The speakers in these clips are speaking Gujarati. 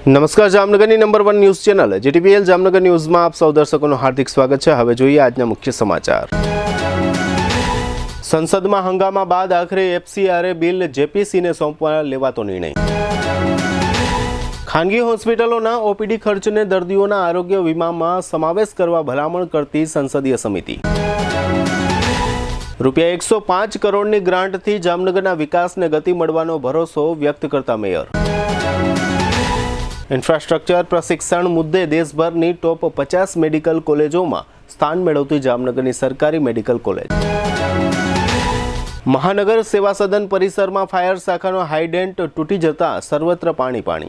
નમસ્કાર, જામનગરની number 1 news channel GTPL Jamnagar ન્યૂઝમાં આપ સૌ દર્શકોનું હાર્દિક સ્વાગત છે। હવે જોઈએ આજના મુખ્ય સમાચાર। સંસદમાં હંગામા બાદ આખરે એફસીઆરએ બિલ જેપીસીને સોંપવા લેવાતો નિર્ણય। ખાનગી હોસ્પિટલોના ઓપીડી ખર્ચને દર્દીઓના આરોગ્ય વીમામાં સમાવેશ કરવા ભલામણ કરતી સંસદીય સમિતિ। રૂપિયા 105 કરોડની ગ્રાન્ટથી જામનગરના વિકાસને ગતિ મળવાનો ભરોસો વ્યક્ત કરતા મેયર। ઇન્ફ્રાસ્ટ્રક્ચર પ્રશિક્ષણ મુદ્દે દેશભરની ટોપ 50 મેડિકલ કોલેજોમાં સ્થાન મેળવતી જામનગરની સરકારી મેડિકલ કોલેજ। મહાનગર સેવા સદન પરિસરમાં ફાયર શાખાનો હાઇડેન્ટ તૂટી જતા સર્વત્ર પાણી।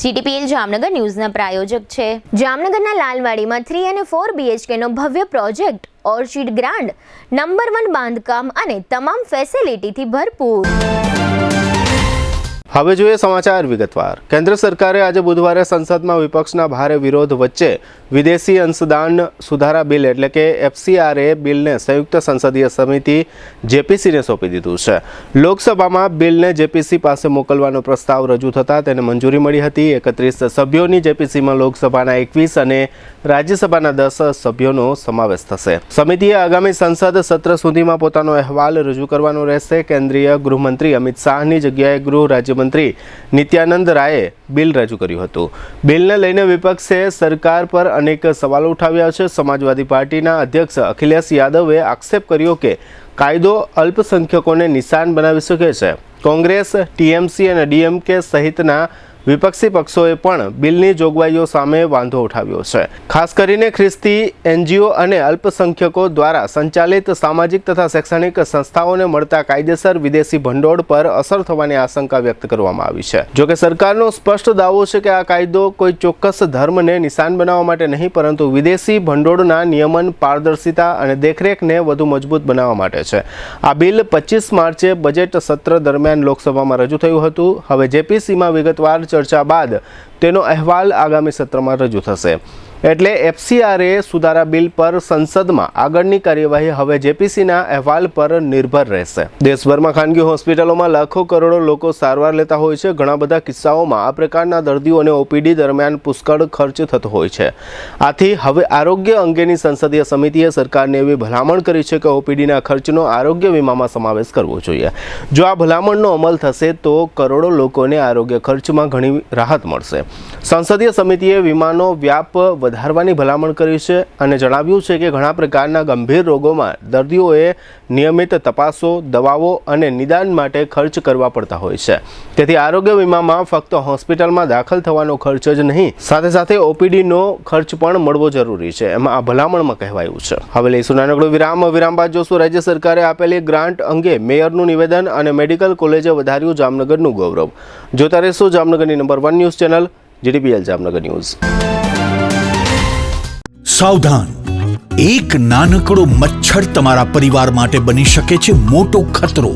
જીટીપીએલ જામનગર ન્યૂઝના પ્રાયોજક છે જામનગરના લાલવાડીમાં 3 અને 4 બીએચકેનો ભવ્ય પ્રોજેક્ટ ઓર્ચિડ ગ્રાન્ડ નંબર 1 બાંધકામ અને તમામ ફેસિલિટીથી ભરપૂર। હવે જોઈએ સમાચાર વિગતવાર। કેન્દ્ર સરકારે આજે બુધવારે સંસદમાં વિપક્ષના ભારે વિરોધ વચ્ચે વિદેશી અંશદાન સુધારા બિલ એટલે કે એફસીઆરએ બિલને સંયુક્ત સંસદીય સમિતિ જેપીસીને સોંપી દીધું છે। લોકસભામાં બિલને જેપીસી પાસે મોકલવાનો પ્રસ્તાવ રજૂ થતાં તેને મંજૂરી મળી હતી। 31 સભ્યોની જેપીસીમાં લોકસભાના 21 અને રાજ્યસભાના 10 સભ્યોનો સમાવેશ થશે। સમિતિએ આગામી સંસદ સત્ર સુધીમાં પોતાનો અહેવાલ રજૂ કરવાનો રહેશે। કેન્દ્રીય ગૃહમંત્રી અમિત શાહની જગ્યાએ ગૃહ રાજ્યમંત્રી નિત્યાનંદ રાયે બિલ રજૂ કર્યું હતું। બિલને લઈને વિપક્ષે સરકાર પર અનેક સવાલો ઉઠાવ્યા છે। સમાજવાદી પાર્ટીના અધ્યક્ષ અખિલેશ યાદવે આક્ષેપ કર્યો કે કાયદો અલ્પસંખ્યકોને નિશાન બનાવી શકે છે। કોંગ્રેસ, ટીએમસી અને ડીએમકે સહિતના વિપક્ષી પક્ષોએ પણ બિલની જોગવાઈઓ સામે વાંધો ઉઠાવ્યો છે। ખાસ કરીને ખ્રિસ્તી એનજીઓ અને અલ્પસંખ્યકો દ્વારા સંચાલિત સામાજિક તથા શૈક્ષણિક સંસ્થાઓને મળતા કાયદેસર વિદેશી ભંડોળ પર અસર થવાની આશંકા વ્યક્ત કરવામાં આવી છે। જોકે સરકારનો સ્પષ્ટ દાવો છે કે આ કાયદો કોઈ ચોક્કસ ધર્મને નિશાન બનાવવા માટે નહીં, પરંતુ વિદેશી ભંડોળના નિયમન, પારદર્શિતા અને દેખરેખને વધુ મજબૂત બનાવવા માટે છે। આ બિલ 25 માર્ચે બજેટ સત્ર દરમિયાન લોકસભામાં રજૂ થયું હતું। હવે જેપીસીમાં વિગતવાર ચર્ચા બાદ તેનો અહેવાલ આગામી સત્રમાં રજૂ થશે। એટલે એફસીઆરએ સુધારા બિલ પર સંસદમાં આગળની કાર્યવાહી હવે જેપીસીના અહેવાલ પર નિર્ભર રહેશે। દેશભરમાં ખાનગી હોસ્પિટલોમાં લાખો કરોડો લોકો સારવાર લેતા હોય છે। ઘણા બધા કિસ્સાઓમાં આ પ્રકારના દર્દીઓને ઓપીડી દરમિયાન પુષ્કળ ખર્ચ થતો હોય છે। આથી હવે આરોગ્ય અંગેની સંસદીય સમિતિએ સરકારને એવી ભલામણ કરી છે કે ઓપીડીના ખર્ચનો આરોગ્ય વીમામાં સમાવેશ કરવો જોઈએ। જો આ ભલામણનો અમલ થશે તો કરોડો લોકોને આરોગ્ય ખર્ચમાં ઘણી રાહત મળશે। સંસદીય સમિતિએ વીમાનો વ્યાપ વધારવાની ભલામણ કરી છે અને જણાવ્યું છે કે ઘણા પ્રકારના ગંભીર રોગોમાં દર્દીઓએ નિયમિત તપાસો, દવાઓ અને નિદાન માટે ખર્ચ કરવા પડતા હોય છે। તેથી આરોગ્ય વીમામાં ફક્ત હોસ્પિટલમાં દાખલ થવાનો ખર્ચ જ નહીં, સાથે સાથે ઓપીડીનો ખર્ચ પણ મળવો જરૂરી છે, એમાં આ ભલામણમાં કહેવાયું છે। હવે લઈશું નાનકડો વિરામ બાદ જોશું રાજ્ય સરકારે આપેલી ગ્રાન્ટ અંગે મેયરનું નિવેદન અને મેડિકલ કોલેજે વધાર્યું જામનગરનું ગૌરવ। જોતા રહેશું જામનગરની number 1 news channel GTPL Jamnagar news. સાવધાન, એક નાનકડો મચ્છર તમારા પરિવાર માટે બની શકે છે મોટો ખતરો।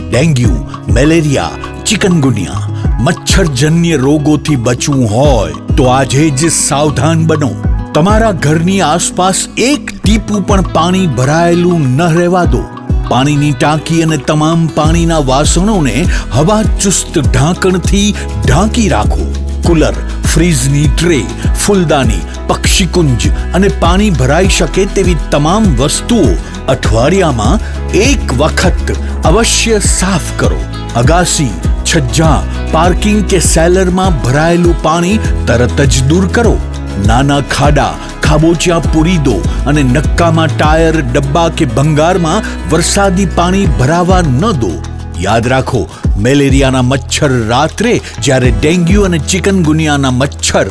ડેન્ગ્યુ, મેલેરિયા, ચિકનગુનિયા, મચ્છરજન્ય રોગોથી બચવું હોય તો આજે જ સાવધાન બનો। તમારા ઘરની આસપાસ એક ટીપું પણ પાણી ભરાયેલું ન રહેવા દો। પાણીની ટાંકી અને તમામ પાણીના વાસણોને હવાચુસ્ત ઢાંકણથી ઢાંકી રાખો। કુલર, ફ્રીજની ટ્રે, ફૂલદાની, પક્ષીકુંજ અને પાણી ભરાઈ શકે તેવી તમામ વસ્તુઓ અઠવાડિયામાં એક વખત અવશ્ય સાફ કરો। અગાસી, છજ્જા, પાર્કિંગ કે સેલરમાં ભરાયેલું પાણી તરત જ દૂર કરો। નાના ખાડા, ખાબોચિયા પૂરી દો અને નક્કામાં ટાયર, ડબ્બા કે ભંગારમાં વરસાદી પાણી ભરાવા ન દો। યાદ રાખો, મેલેરિયાના મચ્છર રાત્રે, જ્યારે ડેન્ગ્યુ અને ચિકનગુનિયાના મચ્છર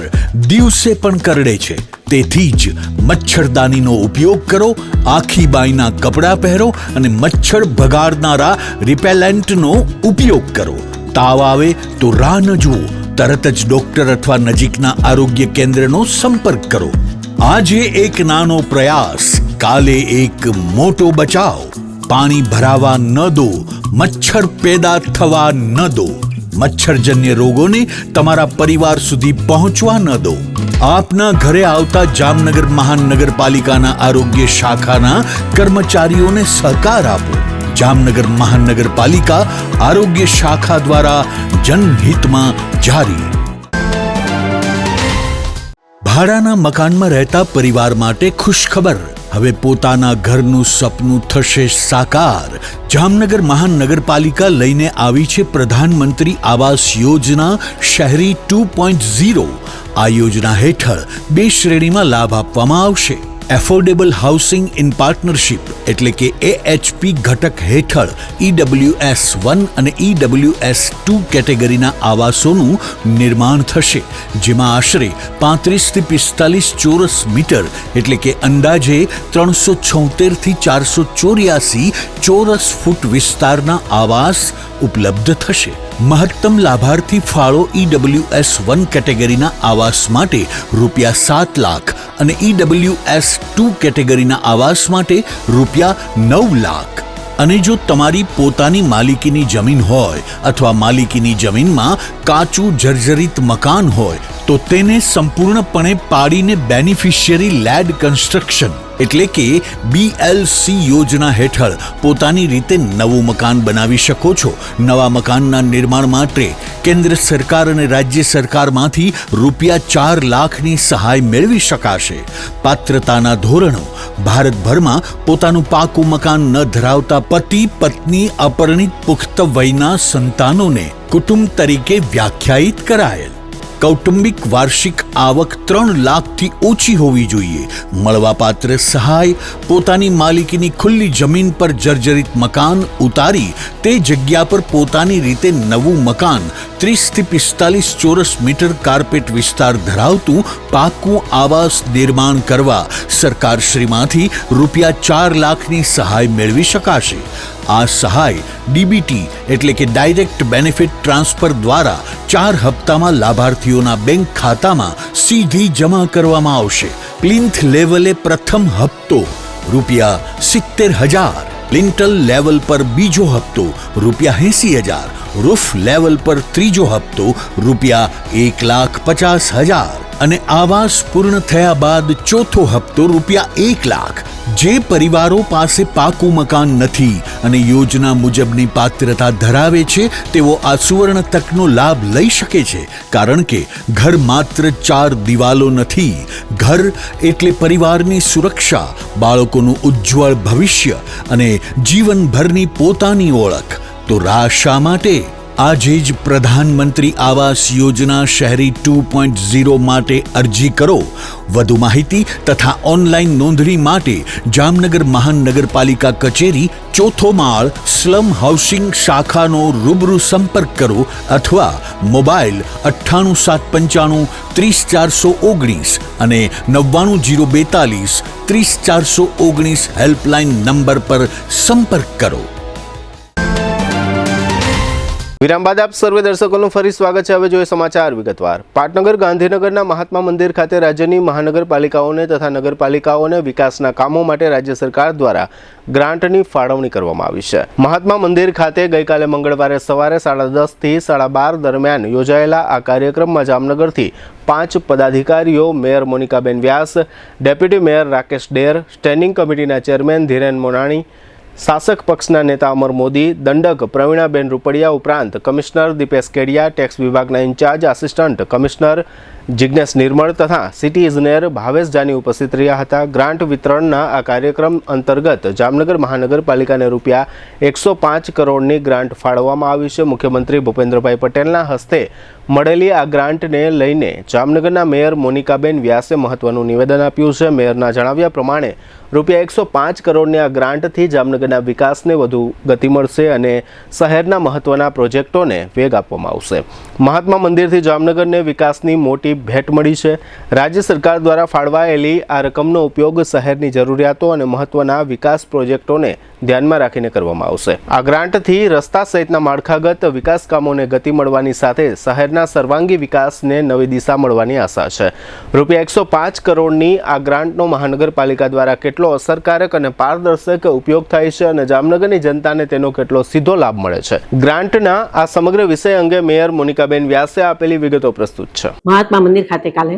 દિવસે પણ કરડે છે। તેથી જ મચ્છરદાનીનો ઉપયોગ કરો, આખી બાઈના કપડાં પહેરો અને મચ્છર ભગાડનારા રિપેલેન્ટનો ઉપયોગ કરો। તાવ આવે તો રાહ ન જુઓ, તરત જ ડોક્ટર અથવા નજીકના આરોગ્ય કેન્દ્રનો સંપર્ક કરો। આજે એક નાનો પ્રયાસ, કાલે એક મોટો બચાવ। પાણી ભરાવા ન દો, મચ્છર પેદા થવા ન દો, મચ્છરજન્ય રોગોને તમારા પરિવાર સુધી પહોંચવા ન દો। આપના ઘરે આવતા જામનગર મહાનગરપાલિકાના આરોગ્ય શાખાના કર્મચારીઓને સહકાર આપો। જામનગર મહાનગરપાલિકા આરોગ્ય શાખા દ્વારા જનહિતમાં જારી. ભાડાના મકાનમાં રહેતા પરિવાર માટે ખુશખબર. હવે પોતાના ઘરનું સપનું થશે સાકાર. જામનગર મહાનગરપાલિકા લઈને આવી છે પ્રધાનમંત્રી આવાસ યોજના શહેરી 2.0. આ યોજના હેઠળ 2 શ્રેણીમાં લાભ આપવામાં આવશે. એફોર્ડેબલ હાઉસિંગ ઇન પાર્ટનરશિપ એટલે કે AHP ઘટક હેઠળ EWS 1 અને EWS 2 કેટેગરીના આવાસોનું નિર્માણ થશે, જેમાં આશરે 35 થી 45 ચોરસ મીટર એટલે કે અંદાજે 376 થી 484 ચોરસ ફૂટ વિસ્તારના આવાસ ઉપલબ્ધ થશે. મહત્તમ લાભાર્થી ફાળો EWS 1 કેટેગરીના આવાસ માટે ₹7 લાખ અને EWS 2 કેટેગરીના આવાસ માટે ₹9 લાખ. અને જો તમારી પોતાની માલિકીની જમીન હોય અથવા માલિકીની જમીનમાં કાચું જર્જરિત મકાન હોય તો તેને સંપૂર્ણપણે પાડીને બેનિફિશિયરી લેડ કન્સ્ટ્રક્શન એટલે કે BLC યોજના હેઠળ પોતાની રીતે નવું મકાન બનાવી શકો છો. નવા મકાનના નિર્માણ માટે કેન્દ્ર સરકાર અને રાજ્ય સરકારમાંથી ₹4 લાખની સહાય મેળવી શકાશે. પાત્રતાના ધોરણો: ભારતભરમાં પોતાનું પાકું મકાન ન ધરાવતા પતિ પત્ની અપરિણિત પુખ્ત વયના સંતાનોને કુટુંબ તરીકે વ્યાખ્યાયિત કરાયેલ. કૌટુંબિક વાર્ષિક આવક 3 લાખથી ઓછી હોવી જોઈએ. મળવાપાત્ર સહાય: પોતાની માલિકીની ખુલ્લી જમીન પર જર્જરિત મકાન ઉતારી તે જગ્યા પર પોતાની રીતે નવું મકાન 30 થી 45 ચોરસ મીટર કાર્પેટ વિસ્તાર ધરાવતું પાકું આવાસ નિર્માણ કરવા સરકારશ્રીમાંથી ₹4 લાખની સહાય મેળવી શકાશે. આ સહાય DBT એટલે કે ડાયરેક્ટ બેનિફિટ ટ્રાન્સફર દ્વારા 4 હપ્તામાં લાભાર્થીઓના બેંક ખાતામાં સીધી જમા કરવામાં આવશે. પ્લિન્થ લેવલે પ્રથમ હપ્તો ₹70,000, લિન્ટલ લેવલ પર બીજો હપ્તો ₹80,000, રૂફ લેવલ પર ત્રીજો હપ્તો ₹1,50,000 અને આવાસ પૂર્ણ થયા બાદ ચોથો હપ્તો ₹1 લાખ. જે પરિવારો પાસે પાકું મકાન નથી અને યોજના મુજબની પાત્રતા ધરાવે છે તેઓ આ સુવર્ણ તકનો લાભ લઈ શકે છે, કારણ કે ઘર માત્ર 4 દિવાલો નથી. ઘર એટલે પરિવારની સુરક્ષા, બાળકોનું ઉજ્જવળ ભવિષ્ય અને જીવનભરની પોતાની ઓળખ. તો રાહ શા માટે? આજે જ પ્રધાનમંત્રી આવાસ યોજના શહેરી 2.0 માટે અરજી કરો. વધુ માહિતી તથા ઓનલાઈન નોંધણી માટે જામનગર મહાનગરપાલિકા કચેરી 4થો માળ સ્લમ હાઉસિંગ શાખાનો રૂબરૂ સંપર્ક કરો અથવા મોબાઈલ 98 795 30 419 અને 99 042 30 419 હેલ્પલાઇન નંબર પર સંપર્ક કરો. વિરામ બાદ આપ સર્વે દર્શકોનું ફરી સ્વાગત છે. હવે જોઈએ સમાચાર વિગતવાર. પાટનગર ગાંધીનગરના મહાત્મા મંદિર ખાતે રાજ્યની મહાનગરપાલિકાઓને તથા નગરપાલિકાઓને વિકાસના કામો માટે રાજ્ય સરકાર દ્વારા ગ્રાન્ટની ફાળવણી કરવામાં આવી છે. મહાત્મા મંદિર ખાતે ગઈકાલે મંગળવારે સવારે 10:30 થી 12:30 દરમિયાન યોજાયેલા આ કાર્યક્રમમાં જામનગરથી 5 પદાધિકારીઓ, મેયર મોનિકાબેન વ્યાસ, ડેપ્યુટી મેયર રાકેશ ડેર, સ્ટેન્ડિંગ કમિટીના ચેરમેન ધીરેન મોનાણી, શાસક પક્ષના નેતા અમર મોદી, દંડક પ્રવીણાબેન રૂપડિયા ઉપરાંત કમિશનર દીપેશ કેડિયા, ટેક્સ વિભાગના ઇન્ચાર્જ આસિસ્ટન્ટ કમિશનર જિજ્ઞેશ નિર્મળ તથા સિટી ઇજનેર ભાવેશ જાની ઉપસ્થિત રહ્યા હતા. ગ્રાન્ટ વિતરણના આ કાર્યક્રમ અંતર્ગત જામનગર મહાનગરપાલિકાને ₹105 કરોડની ગ્રાન્ટ ફાળવવામાં આવી છે. મુખ્યમંત્રી ભૂપેન્દ્રભાઈ પટેલના હસ્તે મળેલી આ ગ્રાન્ટને લઈને જામનગરના મેયર મોનિકાબેન વ્યાસે મહત્વનું નિવેદન આપ્યું છે. મેયરના જણાવ્યા પ્રમાણે ₹105 કરોડની આ ગ્રાન્ટથી જામનગરના વિકાસને વધુ ગતિ મળશે અને શહેરના મહત્વના પ્રોજેક્ટોને વેગ આપવામાં આવશે. મહાત્મા મંદિરથી જામનગરને વિકાસની મોટી ભેટ મળી છે. રાજ્ય સરકાર દ્વારા ફાળવાયેલી આ રકમનો ઉપયોગ શહેરની જરૂરિયાતો અને મહત્વના વિકાસ પ્રોજેક્ટોને ધ્યાનમાં રાખીને કરવામાં આવશે. આ ગ્રાન્ટથી રસ્તા સહિતના માળખાગત વિકાસ કામોને ગતિ મળવાની સાથે શહેરના સર્વાંગી વિકાસને નવી દિશા મળવાની આશા છે. ₹105 કરોડની આ ગ્રાન્ટનો મહાનગરપાલિકા દ્વારા કેટલો અસરકારક અને પારદર્શક ઉપયોગ થાય છે અને જામનગરની જનતાને તેનો કેટલો સીધો લાભ મળે છે. ગ્રાન્ટના આ સમગ્ર વિષય અંગે મેયર મોનિકાબેન વ્યાસે આપેલી વિગતો પ્રસ્તુત છે. મહાત્મા મંદિર ખાતે કાલે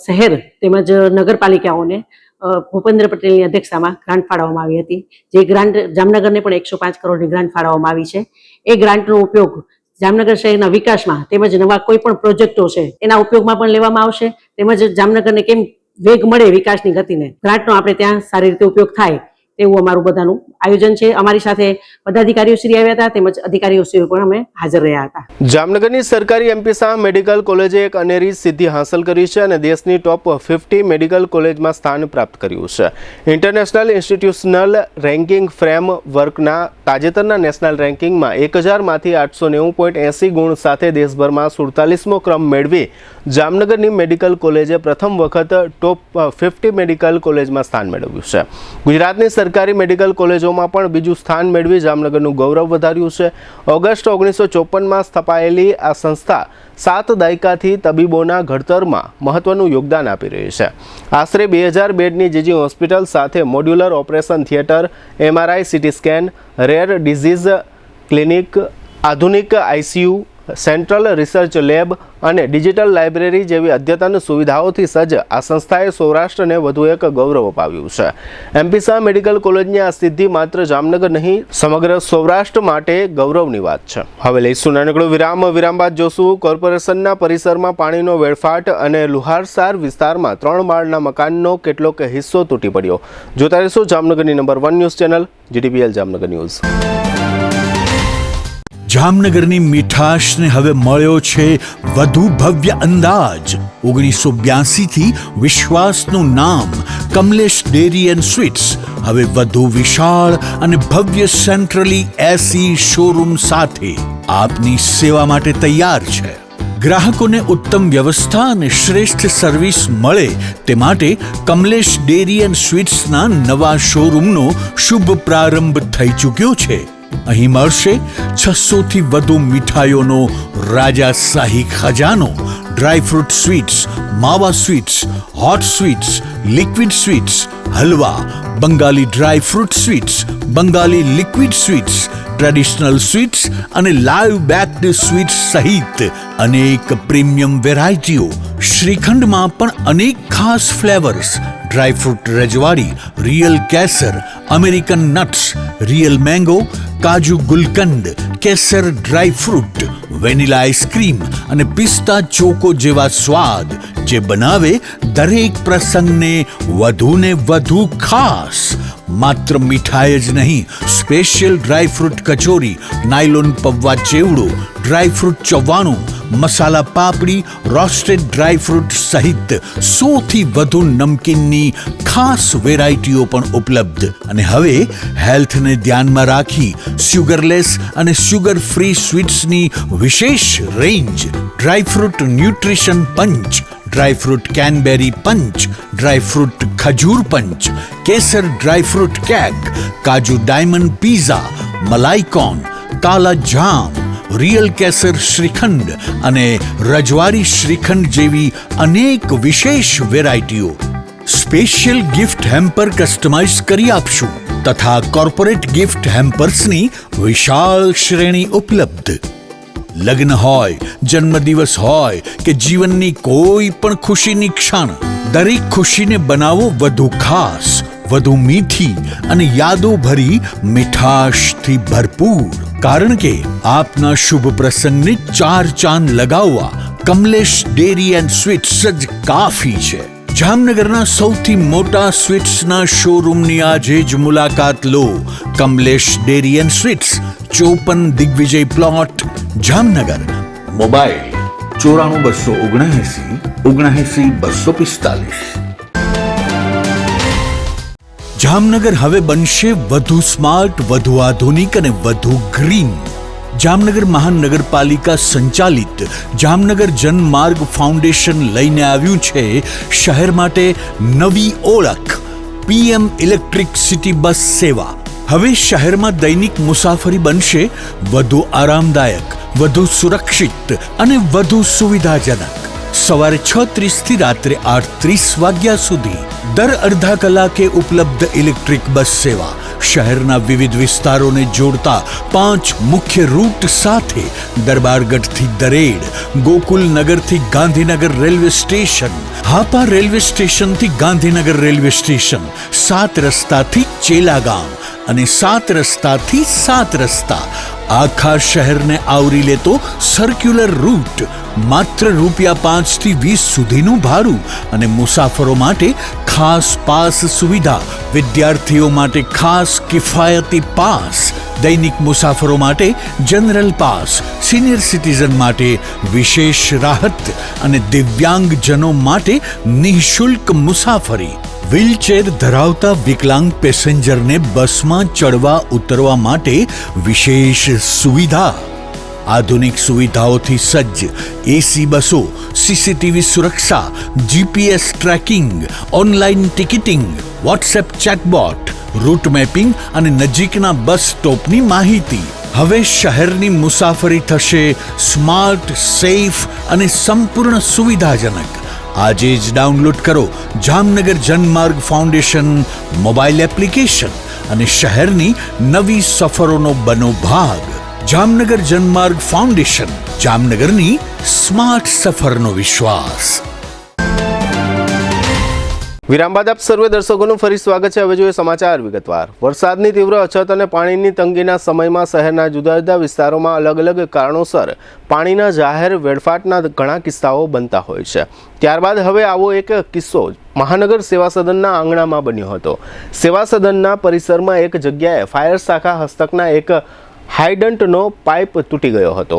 શહેર તેમજ નગરપાલિકાઓને ભૂપેન્દ્ર પટેલની અધ્યક્ષતામાં ગ્રાન્ટ ફાળવવામાં આવી હતી. જે ગ્રાન્ટ જામનગરને પણ 105 કરોડની ગ્રાન્ટ ફાળવવામાં આવી છે. એ ગ્રાન્ટનો ઉપયોગ જામનગર શહેરના વિકાસમાં તેમજ નવા કોઈ પણ પ્રોજેક્ટો છે એના ઉપયોગમાં પણ લેવામાં આવશે. તેમજ જામનગરને કેમ વેગ મળે વિકાસની ગતિને, ગ્રાન્ટનો આપણે ત્યાં સારી રીતે ઉપયોગ થાય એવું અમારું બધાનું આયોજન છે. અમારી સાથે પદાધિકારીઓ શ્રી આવ્યા હતા તેમજ અધિકારીઓ શ્રી પણ અમે હાજર રહ્યા હતા. જામનગરની સરકારી એમપી મેડિકલ કોલેજે એક અનેરી સિદ્ધિ હાંસલ કરી છે અને દેશની ટોપ 50 મેડિકલ કોલેજમાં સ્થાન પ્રાપ્ત કર્યું છે. ઇન્ટરનેશનલ ઇન્સ્ટિટ્યુશનલ રેન્કિંગ ફ્રેમવર્કના તાજેતરના નેશનલ રેન્કિંગમાં 1000માંથી 890.80 ગુણ સાથે દેશભરમાં 47મો ક્રમ મેળવી જામનગરની મેડિકલ કોલેજે પ્રથમ વખત ટોપ 50 મેડિકલ કોલેજમાં સ્થાન મેળવ્યું છે. ગુજરાતની સરકારી મેડિકલ કોલેજોમાં પણ બીજું સ્થાન મેળવી જામનગરનું ગૌરવ વધાર્યું છે. ઓગસ્ટ 1954માં સ્થપાયેલી આ સંસ્થા 7 દાયકાથી તબીબોના ઘડતરમાં મહત્વનું યોગદાન આપી રહી છે. આશરે 2000 બેડની જીજી હોસ્પિટલ સાથે modular operation theatre, MRI, CT scan, rare disease clinic, આધુનિક ICU, સેન્ટ્રલ રિસર્ચ લેબ અને ડિજિટલ લાઇબ્રેરી જેવી અદ્યતન સુવિધાઓથી સજ્જ આ સંસ્થાએ સૌરાષ્ટ્રને વધુ એક ગૌરવ અપાવ્યું છે. એમપી શાહ મેડિકલ કોલેજની આ સિદ્ધિ માત્ર જામનગર નહીં, સમગ્ર સૌરાષ્ટ્ર માટે ગૌરવની વાત છે. હવે લઈશું નાનકડો વિરામ બાદ જોશું કોર્પોરેશનના પરિસરમાં પાણીનો વેડફાટ અને લુહારસાર વિસ્તારમાં 3 માળના મકાનનો કેટલોક હિસ્સો તૂટી પડ્યો. જોતા રહેશો જામનગરની number 1 news channel GTPL Jamnagar news. જામનગરની મીઠાશને હવે મળ્યો છે વધુ ભવ્ય અંદાજ. 1982 થી વિશ્વાસનું નામ કમલેશ ડેરી એન્ડ સ્વીટ્સ હવે વધુ વિશાળ અને ભવ્ય સેન્ટ્રલી એસી શોરૂમ સાથે આપની સેવા માટે તૈયાર છે. ગ્રાહકોને ઉત્તમ વ્યવસ્થા અને શ્રેષ્ઠ સર્વિસ મળે તે માટે કમલેશ ડેરી એન્ડ સ્વીટ્સના નવા શોરૂમનો શુભ પ્રારંભ થઈ ચૂક્યો છે. અહીં મળશે 600થી વધુ મીઠાઈઓનો રાજાશાહી ખજાનો. ડ્રાયફ્રૂટ સ્વીટ્સ, માવા sweets, hot sweets, liquid sweets, halwa, Bengali dry fruit sweets, Bengali liquid sweets, traditional sweets અને લાઈવ બેક્ડ સ્વીટ્સ સહિત અનેક પ્રીમિયમ વેરાયટીઓ. શ્રીખંડમાં પણ અનેક ખાસ ફ્લેવર્સ. ડ્રાયફ્રૂટ રજવાડી, રિયલ કેસર, અમેરિકન નટ્સ, રિયલ મેંગો, કાજુ ગુલકંદ, કેસર ડ્રાયફ્રૂટ, વેનીલા આઈસ્ક્રીમ અને પિસ્તા ચોકો જેવા સ્વાદ જે બનાવે દરેક પ્રસંગને વધુને વધુ ખાસ. માત્ર મીઠાઈ જ નહીં, સ્પેશિયલ ડ્રાયફ્રૂટ કચોરી, નાયલોન પૌવા ચેવડો, ડ્રાયફ્રૂટ ચવાણું, મસાલા પાપડી, રોસ્ટેડ ડ્રાયફ્રૂટ સહિત 100થી વધુ નમકીનની ખાસ વેરાયટીઓ પણ ઉપલબ્ધ. અને હવે હેલ્થને ધ્યાનમાં રાખી સુગરલેસ અને સુગર ફ્રી સ્વીટ્સની વિશેષ રેન્જ. ડ્રાયફ્રૂટ ન્યુટ્રિશન પંચ, ડ્રાયફ્રૂટ કેનબેરી પંચ, ડ્રાયફ્રૂટ ખજૂર પંચ, કેસર ડ્રાયફ્રૂટ કેક, કાજુ ડાયમંડ પીઝા, મલાઈકોન, કાલા જામ, રિયલ કેસર શ્રીખંડ અને રજવાડી શ્રીખંડ જેવી અનેક વિશેષ વેરાયટીઓ. સ્પેશિયલ ગિફ્ટ હેમ્પર કસ્ટમાઇઝ કરી આપશું તથા કોર્પોરેટ ગિફ્ટ હેમ્પર્સની વિશાળ શ્રેણી ઉપલબ્ધ. લગ્ન હોય, જન્મદિવસ હોય કે જીવનની કોઈ પણ ખુશીની ક્ષણ, દરેક ખુશીને બનાવો વધુ ખાસ, વધુ મીઠી અને યાદો ભરી મીઠાશથી ભરપૂર. કારણ કે આપના શુભ પ્રસંગને 4 ચાંદ લગાવવા કમલેશ ડેરી એન્ડ સ્વીટ્સ જ કાફી છે. જામનગરના સૌથી મોટા સ્વીટ્સના શોરૂમની આજે જ મુલાકાત લો. Kamlesh dairy and sweets, 54 Digvijay plot, Jamnagar. Mobile 94 279 245. Jamnagar હવે બનશે વધુ સ્માર્ટ, વધુ આધુનિક અને વધુ ગ્રીન. જામનગર મહાનગરપાલિકા સંચાલિત જામનગર જનમાર્ગ ફાઉન્ડેશન લઈને આવ્યું છે શહેર માટે નવી ઓળખ, PM ઇલેક્ટ્રિક સિટી બસ સેવા. હવે શહેરમાં દૈનિક મુસાફરી બનશે વધુ આરામદાયક, વધુ સુરક્ષિત અને વધુ સુવિધાજનક. સવારે 6:30 થી રાત્રે 8:30 વાગ્યા સુધી દર અડધા કલાકે ઉપલબ્ધ ઇલેક્ટ્રિક બસ સેવા શહેરના વિવિધ વિસ્તારોને જોડતા 5 મુખ્ય રૂટ સાથે દરબારગઢથી દરેડ, ગોકુલનગરથી Gandhinagar railway station, Hapa railway સ્ટેશનથી ગાંધીનગર રેલવે સ્ટેશન, 7 રસ્તાથી ચેલાગામ અને 7 રસ્તાથી 7 રસ્તા આખા શહેરને આવરી લેતો સર્ક્યુલર રૂટ, માત્ર ₹5 થી 20 સુધીનું ભાડું અને મુસાફરો માટે ખાસ પાસ સુવિધા, વિદ્યાર્થીઓ માટે ખાસ કિફાયતી પાસ, દૈનિક મુસાફરો માટે જનરલ પાસ, સિનિયર સિટીઝન માટે વિશેષ રાહત અને દિવ્યાંગજનો માટે નિઃશુલ્ક મુસાફરી, વ્હીલચેર ધરાવતા વિકલાંગ પેસેન્જરને બસમાં ચડવા ઉતરવા માટે વિશેષ સુવિધા, આધુનિક સુવિધાઓથી સજ્જ એસી બસો, સીસીટીવી સુરક્ષા, GPS tracking, online ticketing, WhatsApp chatbot, route mapping અને નજીકના બસ સ્ટોપની માહિતી. હવે શહેરની મુસાફરી થશે સ્માર્ટ, સેફ અને સંપૂર્ણ સુવિધાજનક. આજે જ ડાઉનલોડ કરો Jamnagar Janmarg foundation mobile application અને શહેરની નવી સફરોનો બનો ભાગ. જામનગર જનમાર્ગ ફાઉન્ડેશન, જામનગરની સ્માર્ટ સફરનો વિશ્વાસ. વિરામ બાદ આપ સર્વે દર્શકોનું ફરી સ્વાગત છે. હવે જોઈએ સમાચાર વિગતવાર. વરસાદની તીવ્ર અછત અને પાણીની તંગીના સમયમાં શહેરના જુદા જુદા વિસ્તારોમાં અલગ અલગ કારણોસર પાણીના જાહેર વેડફાટના ઘણા કિસ્સાઓ બનતા હોય છે. ત્યારબાદ હવે આવો એક કિસ્સો મહાનગર સેવા સદનના આંગણામાં બન્યો હતો. સેવા સદનના પરિસરમાં એક જગ્યાએ ફાયર શાખા હસ્તકના એક હાઇડન્ટનો પાઇપ તૂટી ગયો હતો.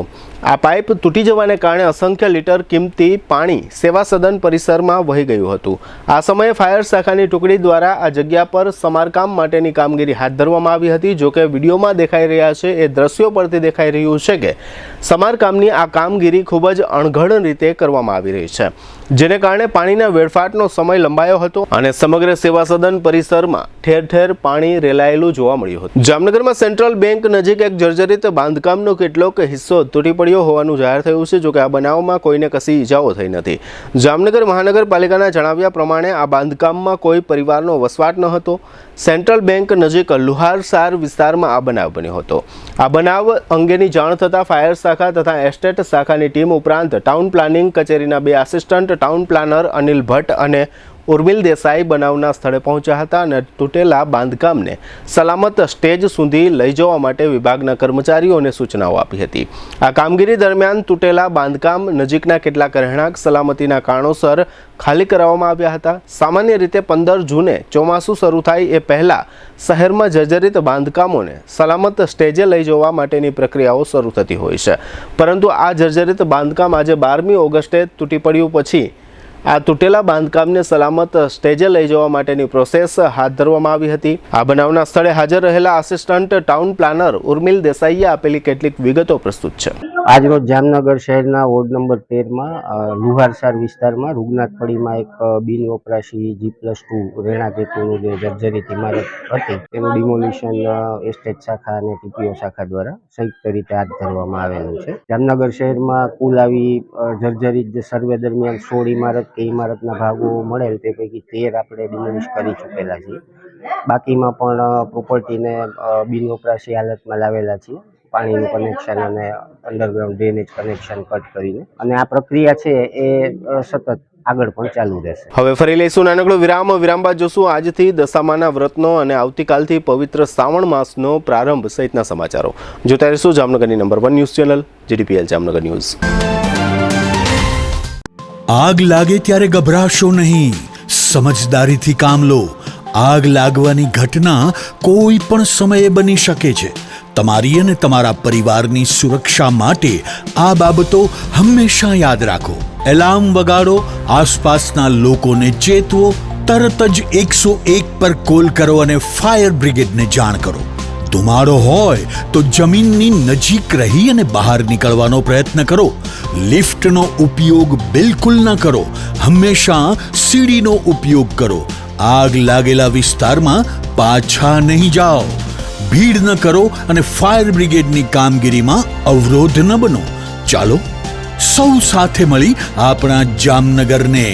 આ પાઇપ તૂટી જવાને કારણે અસંખ્ય લીટર કિંમતી પાણી સેવા સદન પરિસરમાં વહી ગયું હતું. આ સમયે ફાયર શાખાની ટુકડી દ્વારા આ જગ્યા પર સમારકામ માટેની કામગીરી હાથ ધરવામાં આવી હતી. જોકે વિડીયોમાં દેખાઈ રહ્યા છે એ દ્રશ્યો પરથી દેખાઈ રહ્યું છે કે સમારકામની આ કામગીરી ખૂબ જ અણઘડ રીતે કરવામાં આવી રહી છે, જેને કારણે પાણીના વેડફાટનો સમય લંબાયો હતો અને સમગ્ર સેવા સદન પરિસરમાં ઠેર ઠેર પાણી રેલાયેલું જોવા મળ્યું હતું. જામનગરમાં સેન્ટ્રલ બેંક નજીક એક જર્જરિત બાંધકામનો કેટલોક હિસ્સો તૂટી પડ્યો હોવાનું જાહેર થયું છે. જોકે આ બનાવમાં કોઈને કશી ઈજાઓ થઈ નથી. જામનગર મહાનગરપાલિકાના જણાવ્યા પ્રમાણે આ બાંધકામમાં કોઈ પરિવારનો વસવાટ ન હતો. સેન્ટ્રલ બેંક નજીક લુહારસાર વિસ્તારમાં આ બનાવ બન્યો હતો. આ બનાવ અંગેની જાણ થતાં ફાયર શાખા તથા એસ્ટેટ શાખાની ટીમ ઉપરાંત ટાઉન પ્લાનિંગ કચેરીના 2 assistant town planar Anil Bhatt અને ઉર્મિલ દેસાઈ બનાવના સ્થળે પહોંચ્યા હતા અને તૂટેલા બાંધકામને સલામત સ્ટેજ સુધી લઈ જવા માટે વિભાગના કર્મચારીઓને સૂચનાઓ આપી હતી. આ કામગીરી દરમિયાન તૂટેલા બાંધકામ નજીકના કેટલાક રહેણાંક સલામતીના કારણોસર ખાલી કરાવવામાં આવ્યા હતા. સામાન્ય રીતે 15 જૂને ચોમાસું શરૂ થાય એ પહેલાં શહેરમાં જર્જરિત બાંધકામોને સલામત સ્ટેજે લઈ જવા માટેની પ્રક્રિયાઓ શરૂ થતી હોય છે, પરંતુ આ જર્જરિત બાંધકામ આજે 12મી ઓગસ્ટે તૂટી પડ્યું પછી આ તૂટેલા બાંધકામને સલામત સ્ટેજે લઈ જવા માટેની પ્રોસેસ હાથ ધરવામાં આવી હતી. આ બનાવના સ્થળે હાજર રહેલા આસિસ્ટન્ટ ટાઉન પ્લાનર ઉર્મિલ દેસાઈએ આપેલી કેટલીક વિગતો પ્રસ્તુત છે. આજરોજ જામનગર શહેરના વોર્ડ નંબર 13માં લુહારસાર વિસ્તારમાં રૂગનાથપડીમાં એક બિન વપરાશી G+2 રહેણાંક હેતુનું જે જર્જરિત ઇમારત હતી તેનું ડિમોલિશન એસ્ટેટ શાખા અને ટીપીઓ શાખા દ્વારા સંયુક્ત રીતે હાથ ધરવામાં આવેલું છે. જામનગર શહેરમાં કુલ આવી જર્જરિત સર્વે દરમિયાન 16 ઇમારત કે ઇમારતના ભાગો મળેલ તે પૈકી 13 આપણે ડિમોલિશ કરી ચૂકેલા છીએ. બાકીમાં પણ પ્રોપર્ટીને બિન વપરાશી હાલતમાં લાવેલા છીએ, પાણીનું કનેક્શન અને અંડરગ્રાઉન્ડ ડ્રેનેજ કનેક્શન કટ કરીને, અને આ પ્રક્રિયા છે એ સતત આગળ પણ ચાલુ રહેશે. હવે ફરી લઈશું નાનકડો વિરામ. વિરામ બાદ જોશું આજથી દશામાના વ્રતનો અને આવતીકાલથી પવિત્ર શ્રાવણ માસનો પ્રારંભ સહિતના સમાચારો. જોતા રહીશું જામનગરની number 1 news channel JDPL Jamnagar news. આગ લાગે ત્યારે ગભરાશો નહીં, સમજદારીથી કામ લો. આગ લાગવાની ઘટના કોઈ પણ સમયે બની શકે છે. તમારી અને તમારા પરિવારની સુરક્ષા માટે આ બાબતો હંમેશા યાદ રાખો. એલાર્મ વગાડો, આસપાસના લોકોને ચેતવો, તરત જ 101 પર કોલ કરો અને ફાયર બ્રિગેડને જાણ કરો. ધુમાડો હોય તો જમીનની નજીક રહી અને બહાર નીકળવાનો પ્રયત્ન કરો. લિફ્ટનો ઉપયોગ બિલકુલ ન કરો. હંમેશા સીડીનો ઉપયોગ કરો. આગ લાગેલા વિસ્તારમાં પાછા નહીં જાઓ. ભીડ ન કરો અને ફાયર બ્રિગેડની કામગીરીમાં અવરોધ ન બનો. ચાલો સૌ સાથે મળી આપણા જામનગરને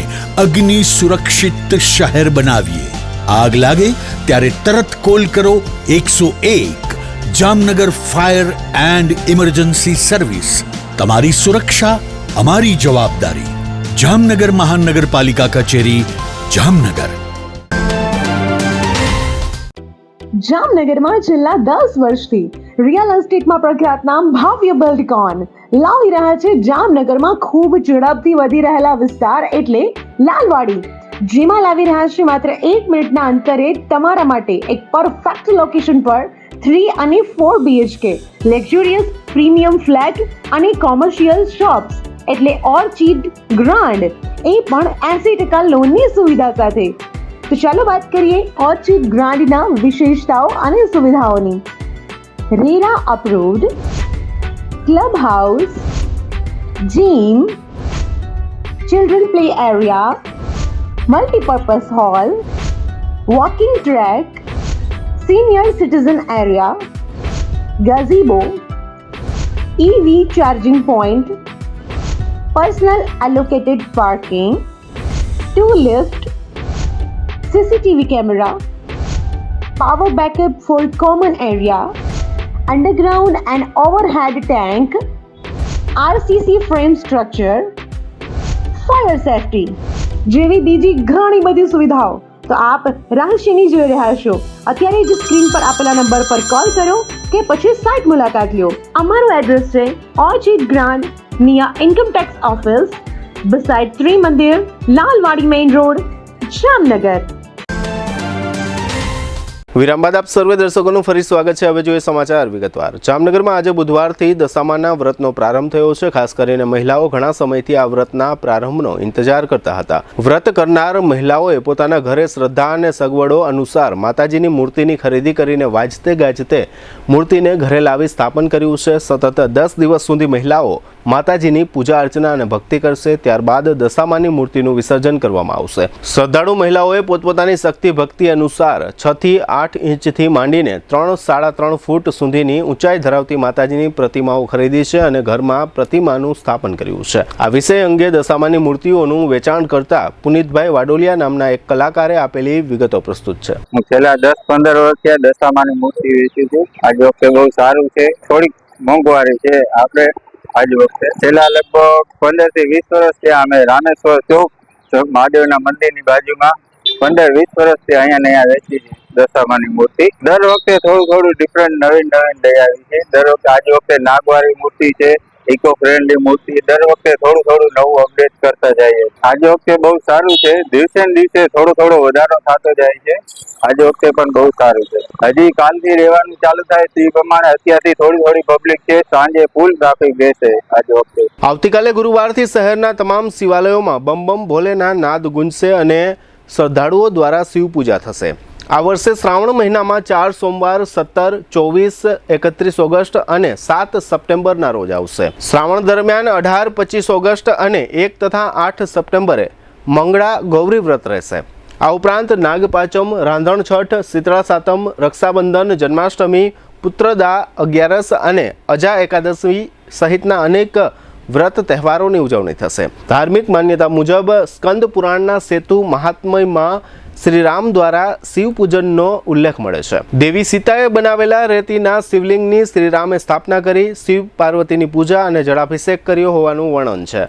અગ્નિ સુરક્ષિત શહેર બનાવીએ. આગ લાગે ત્યારે તરત કોલ કરો 101 Jamnagar fire and emergency service. તમારી સુરક્ષા અમારી જવાબદારી. જામનગર મહાનગરપાલિકા કચેરી, જામનગર. જામનગરમાં છેલ્લા 10 વર્ષથી રિયલ એસ્ટેટમાં પ્રખ્યાત નામ ભવ્ય બિલ્ડકોન લાવી રહ્યા છે જામનગરમાં ખૂબ ઝડપથી વધી રહેલા વિસ્તાર એટલે લાલવાડી, જેમાં લાવી રહ્યા છે માત્ર 1 મિનિટના અંતરે તમારા માટે એક પરફેક્ટ લોકેશન પર 3 અને 4 BHK લક્ઝુરિયસ પ્રીમિયમ ફ્લેટ અને કોમર્શિયલ શોપ્સ એટલે ઓર્ચિડ ગ્રાન્ડ, એ પણ 80% લોનની સુવિધા સાથે. તો ચાલો વાત કરીએ ઓર્ચિડ ગ્રાન્ડના વિશેષતાઓ અને સુવિધાઓની. RERA approved, club house, gym, children play area, multipurpose hall, walking track, senior citizen area, gazebo, EV charging point, personal allocated parking, 2 lift, CCTV camera, power backup for common area, underground and overhead tank, RCC frame structure, fire safety જેવી બીજી ઘણી બધી સુવિધાઓ તો આપ રહસ્યની જોઈ રહ્યા છો. અત્યારે જ સ્ક્રીન પર આપેલા નંબર પર કોલ કરો કે પછી સાઇટ મુલાકાત લો. અમારું એડ્રેસ છે orchid grand near income tax office beside Tri Mandir, Lalwadi main road, Jamnagar. વિરામ બાદ આપ સર્વે દર્શકોનું ફરી સ્વાગત છે. હવે જોઈએ સમાચાર વિગતવાર. જામનગરમાં આજે બુધવારથી દશામાના વ્રતનો પ્રારંભ થયો છે. ખાસ કરીને મહિલાઓ ઘણા સમયથી આ વ્રતના પ્રારંભનો ઇંતજાર કરતા હતા. વ્રત કરનાર મહિલાઓએ પોતાના ઘરે શ્રદ્ધા અને સગવડો અનુસાર માતાજીની મૂર્તિની ખરીદી કરીને વાજતે ગાજતે મૂર્તિને ઘરે લાવી સ્થાપન કર્યું છે. સતત 10 દિવસ સુધી મહિલાઓ માતાજીની પૂજા અર્ચના અને ભક્તિ કરશે. ત્યારબાદ દશામાની મૂર્તિનું વિસર્જન કરવામાં આવશે. શ્રદ્ધાળુ મહિલાઓએ પોતપોતાની શક્તિ ભક્તિ અનુસાર 6 થી 8 ઇંચથી માંડીને 3.5 ફૂટ સુધીની ઊંચાઈ ધરાવતી માતાજીની પ્રતિમાઓ ખરીદી છે અને ઘરમાં પ્રતિમાનું સ્થાપન કર્યું છે. આ વિષય અંગે દશામાની મૂર્તિઓનું વેચાણ કરતા પુનિતભાઈ વાડોલિયા નામના એક કલાકારે આપેલી વિગતો પ્રસ્તુત છે. હું છેલ્લા 10-15 વર્ષથી દશામાની મૂર્તિ વેચું છું. આજ વખતે બહુ સારું છે. થોડીક મોંઘવારી છે. આપણે આજ વખતે છેલ્લા લગભગ 15 થી 20 વર્ષથી અમે રામેશ્વર ચોક મહાદેવના મંદિરની બાજુમાં 15-20 વર્ષથી અહીંયા વેચી છે દશામાની મૂર્તિ. દર વખતે થોડું ડિફરન્ટ નવીન લઈ આવી છે. દર વખતે આજ વખતે નાગવાળી મૂર્તિ છે, ઇકો ફ્રેન્ડલી મૂર્તિ. દર વખતે થોડું નવું અપડેટ કરતા જઈએ. આજે વખતે બહુ સારું છે. દિવસે ને દિવસે થોડો વધારો થતો જાય છે. આજે વખતે પણ બહુ સારું છે. હજી કાલથી રહેવાનું ચાલુ થાય તે પ્રમાણે અત્યારથી થોડી પબ્લિક છે. સાંજે ફૂલ ટ્રાફિક રહેશે આજે વખતે. આવતીકાલે ગુરુવારથી શહેરના તમામ શિવાલયોમાં બમ બમ ભોલેના નાદ ગુંજશે અને શ્રદ્ધાળુઓ દ્વારા શિવ પૂજા થશે. આ વર્ષે શ્રાવણ મહિનામાં 4 સોમવાર 17, 24, 31 ઓગસ્ટ અને 7 સપ્ટેમ્બરના રોજ આવશે. શ્રાવણ દરમિયાન 18, 25 ઓગસ્ટ અને 1 તથા 8 સપ્ટેમ્બરે મંગળા ગૌરી વ્રત રહેશે. આ ઉપરાંત નાગપાંચમ, રાંધણ છઠ, શીતળા સાતમ, રક્ષાબંધન, જન્માષ્ટમી, પુત્રદા, 11 અને અજા એકાદશી સહિતના અનેક વ્રત તહેવારોની ઉજવણી થશે. ધાર્મિક માન્યતા મુજબ સ્કંદ પુરાણના સેતુ મહાત્મ્યમાં શ્રીરામ દ્વારા શિવ પૂજનનો ઉલ્લેખ મળે છે. દેવી સીતાએ બનાવેલા રેતીના શિવલિંગની શ્રીરામે સ્થાપના કરી શિવ પાર્વતીની પૂજા અને જળાભિષેક કર્યો હોવાનું વર્ણન છે.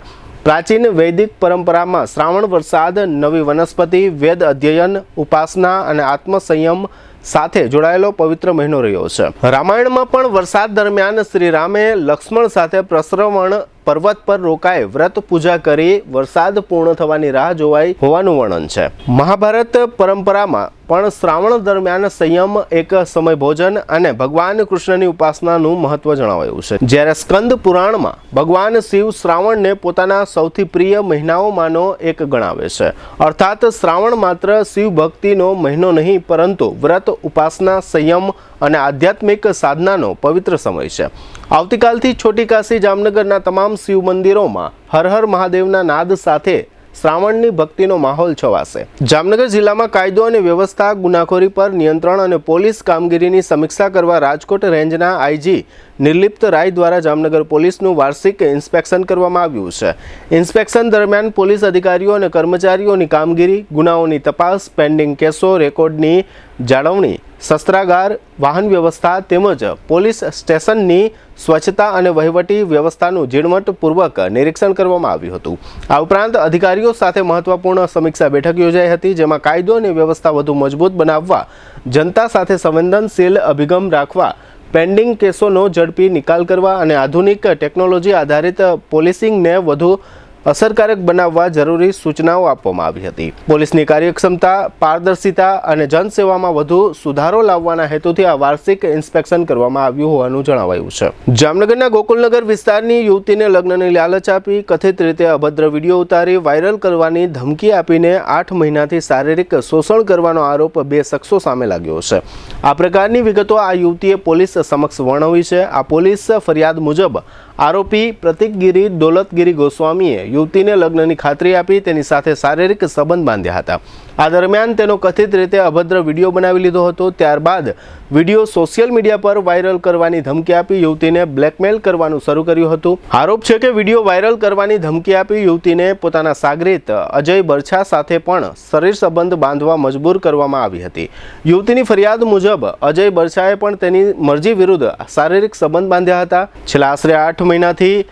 પ્રાચીન વૈદિક પરંપરામાં શ્રાવણ વરસાદ, નવી વનસ્પતિ, વેદ અધ્યયન, ઉપાસના અને આત્મસંયમ સાથે જોડાયેલો પવિત્ર મહિનો રહ્યો છે. રામાયણમાં પણ વરસાદ દરમિયાન શ્રીરામે લક્ષ્મણ સાથે પ્રસ્રવણ પર્વત પર રોકાઈ વ્રત પૂજા કરી વરસાદ પૂર્ણ થવાની રાહ જોવાઈ હોવાનું વર્ણન છે. મહાભારત પરંપરામાં પણ શ્રાવણ દરમિયાન સંયમ, એક સમય ભોજન અને ભગવાન કૃષ્ણની ઉપાસનાનું મહત્વ જણાવાયું છે. જ્યારે સ્કંદ પુરાણમાં ભગવાન શિવ શ્રાવણને પોતાના સૌથી પ્રિય મહિનાઓમાંનો એક ગણાવે છે. અર્થાત શ્રાવણ માત્ર શિવ ભક્તિનો મહિનો નહીં પરંતુ વ્રત, ઉપાસના, સંયમ અને આધ્યાત્મિક સાધનાનો પવિત્ર સમય છે. આવતીકાલથી છોટી કાશી જામનગરના તમામ શિવ મંદિરોમાં હર હર મહાદેવના નાદ સાથે શ્રાવણની ભક્તિનો માહોલ છવાશે. જામનગર જિલ્લામાં કાયદો અને વ્યવસ્થા, ગુનાખોરી પર નિયંત્રણ અને પોલીસ કામગીરીની સમીક્ષા કરવા રાજકોટ રેન્જના IG નિર્લિપ્ત રાય દ્વારા જામનગર પોલીસનું વાર્ષિક ઇન્સ્પેક્શન કરવામાં આવ્યું છે. ઇન્સ્પેક્શન દરમિયાન પોલીસ અધિકારીઓ અને કર્મચારીઓની કામગીરી, ગુનાઓની તપાસ, પેન્ડિંગ કેસો, રેકોર્ડની જાળવણી, શસ્ત્રાગાર, વાહન વ્યવસ્થા તેમજ પોલીસ સ્ટેશનની સ્વચ્છતા અને વહીવટી વ્યવસ્થાનું ઝીણવટપૂર્વક નિરીક્ષણ કરવામાં આવ્યું હતું. આ ઉપરાંત અધિકારીઓ સાથે મહત્વપૂર્ણ સમીક્ષા બેઠક યોજાઈ હતી, જેમાં કાયદો અને વ્યવસ્થા વધુ મજબૂત બનાવવા, જનતા સાથે સંવેદનશીલ અભિગમ રાખવા, પેન્ડિંગ કેસોનો ઝડપી નિકાલ કરવા અને આધુનિક ટેકનોલોજી આધારિત પોલીસિંગને વધુ અસરકારક બનાવવા જરૂરી સૂચનાઓ આપવામાં આવી હતી. પોલીસની કાર્યક્ષમતા, પારદર્શિતા અને જનસેવામાં વધુ સુધારો લાવવાના હેતુથી આ વાર્ષિક ઇન્સ્પેક્શન કરવામાં આવ્યું હોવાનું જણાવાયું છે. જામનગરના ગોકુલનગર વિસ્તારની યુવતીને લગ્નની લાલચ આપી, કથિત રીતે અભદ્ર વિડીયો ઉતારી વાયરલ કરવાની ધમકી આપીને 8 મહિનાથી શારીરિક શોષણ કરવાનો આરોપ 2 શખ્સો સામે લાગ્યો છે. આ પ્રકારની વિગતો આ યુવતીએ પોલીસ સમક્ષ વર્ણવી છે. આ પોલીસ ફરિયાદ મુજબ આરોપી પ્રતિકગીરી દોલતગીરી ગોસ્વામીએ યુવતીને લગ્નની ખાતરી આપી તેની સાથે શારીરિક સંબંધ બાંધ્યા હતા. આ દરમિયાન તેનો કથિત રીતે અભદ્ર વિડીયો બનાવી લીધો હતો. ત્યારબાદ વિડીયો સોશિયલ મીડિયા પર વાયરલ કરવાની ધમકી આપી યુવતીને બ્લેકમેલ કરવાનું શરૂ કર્યું હતું. આરોપ છે કે વિડીયો વાયરલ કરવાની ધમકી આપી યુવતીને પોતાના સાગરીત અજય બરછા સાથે પણ શરીર સંબંધ બાંધવા મજબૂર કરવામાં આવી હતી. યુવતીની ફરિયાદ મુજબ અજય બરછાએ પણ તેની મરજી વિરુદ્ધ શારીરિક સંબંધ બાંધ્યા હતા. છેલ્લા આશરે 8 મહિનાથી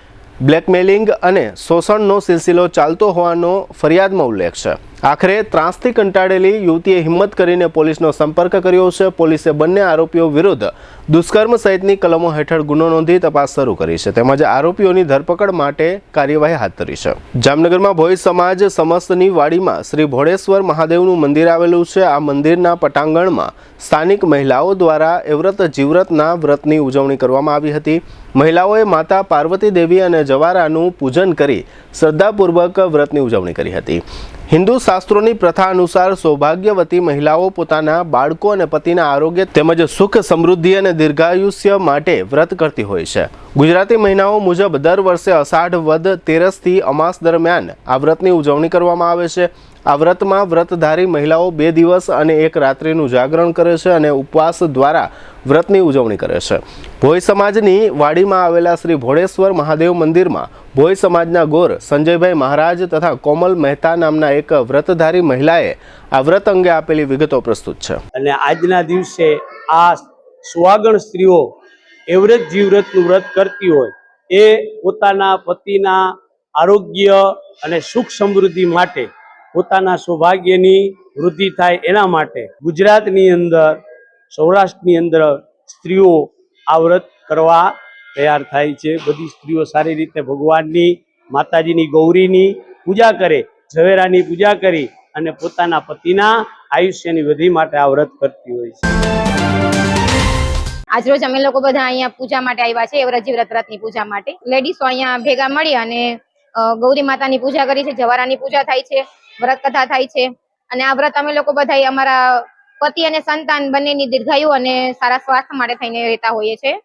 બ્લેકમેલિંગ અને શોષણનો સિલસિલો ચાલતો હોવાનો ફરિયાદમાં ઉલ્લેખ છે. આખરે ત્રાસથી કંટાળેલી યુવતીએ હિંમત કરીને પોલીસનો સંપર્ક કર્યો છે. પોલીસે બંને આરોપીઓ વિરુદ્ધ દુષ્કર્મ સહિતની કલમો હેઠળ ગુનો નોંધી તપાસ શરૂ કરી છે, તેમજ આરોપીઓની ધરપકડ માટે કાર્યવાહી હાથ ધરી છે. જામનગરમાં ભોઈ સમાજ સમસ્તની વાડીમાં શ્રી ભોળેશ્વર મહાદેવનું મંદિર આવેલું છે. આ મંદિરના પટાંગણમાં સ્થાનિક મહિલાઓ દ્વારા એવ્રત જીવ્રતના વ્રતની ઉજવણી કરવામાં આવી હતી. મહિલાઓએ માતા પાર્વતી દેવી અને જવારાનું પૂજન કરી શ્રદ્ધાપૂર્વક વ્રતની ઉજવણી કરી હતી. હિન્દુ શાસ્ત્રોની પ્રથા અનુસાર સૌભાગ્યવતી મહિલાઓ પોતાના બાળકો અને પતિના આરોગ્ય તેમજ સુખ, સમૃદ્ધિ અને દીર્ઘાયુષ્ય માટે વ્રત કરતી હોય છે. ગુજરાતી મહિનાઓ મુજબ દર વર્ષે અષાઢ વદ તેરસથી અમાસ દરમિયાન આ વ્રતની ઉજવણી કરવામાં આવે છે. આ વ્રતમાં વ્રતધારી મહિલાઓ 2 દિવસ અને 1 રાત્રિનું જાગરણ કરે છે અને ઉપવાસ દ્વારા વ્રતની ઉજવણી કરે છે. ભોઈ સમાજની વાડીમાં આવેલા શ્રી ભોળેશ્વર મહાદેવ મંદિરમાં ભોઈ સમાજના ગોર સંજયભાઈ મહારાજ તથા કોમલ મહેતા નામના એક વ્રતધારી મહિલાએ આ વ્રત અંગે આપેલી વિગતો પ્રસ્તુત છે. અને આજના દિવસે આ સુહાગણ સ્ત્રીઓ એવ્રત જીવ્રતનું વ્રત કરતી હોય એ પોતાના પતિના આરોગ્ય અને સુખ સમૃદ્ધિ માટે, પોતાના સૌભાગ્યની વૃદ્ધિ થાય એના માટે ગુજરાતની અંદર, સૌરાષ્ટ્રની અંદર સ્ત્રીઓ આ વ્રત કરવા તૈયાર થાય છે. બધી સ્ત્રીઓ સારી રીતે ભગવાનની, માતાજીની, ગૌરીની પૂજા કરે, ઝવેરાની પૂજા કરી અને પોતાના પતિના આયુષ્યની વૃદ્ધિ માટે આ વ્રત કરતી હોય છે. આજરોજ અમે લોકો બધા અહીંયા પૂજા માટે આવ્યા છે, એવ્રત જીવ્રત વ્રતની પૂજા માટે. લેડીઝો અહીંયા ભેગા મળી અને ગૌરી માતાની પૂજા કરી છે, જવારાની પૂજા થાય છે, વ્રત કથા થાય છે. અને આ વ્રત અમે લોકો બધા અમારા પતિ અને સંતાન બંનેની દીર્ઘાયુ અને સારા સ્વાસ્થ્ય માટે થઈને રહેતા હોઈએ છીએ.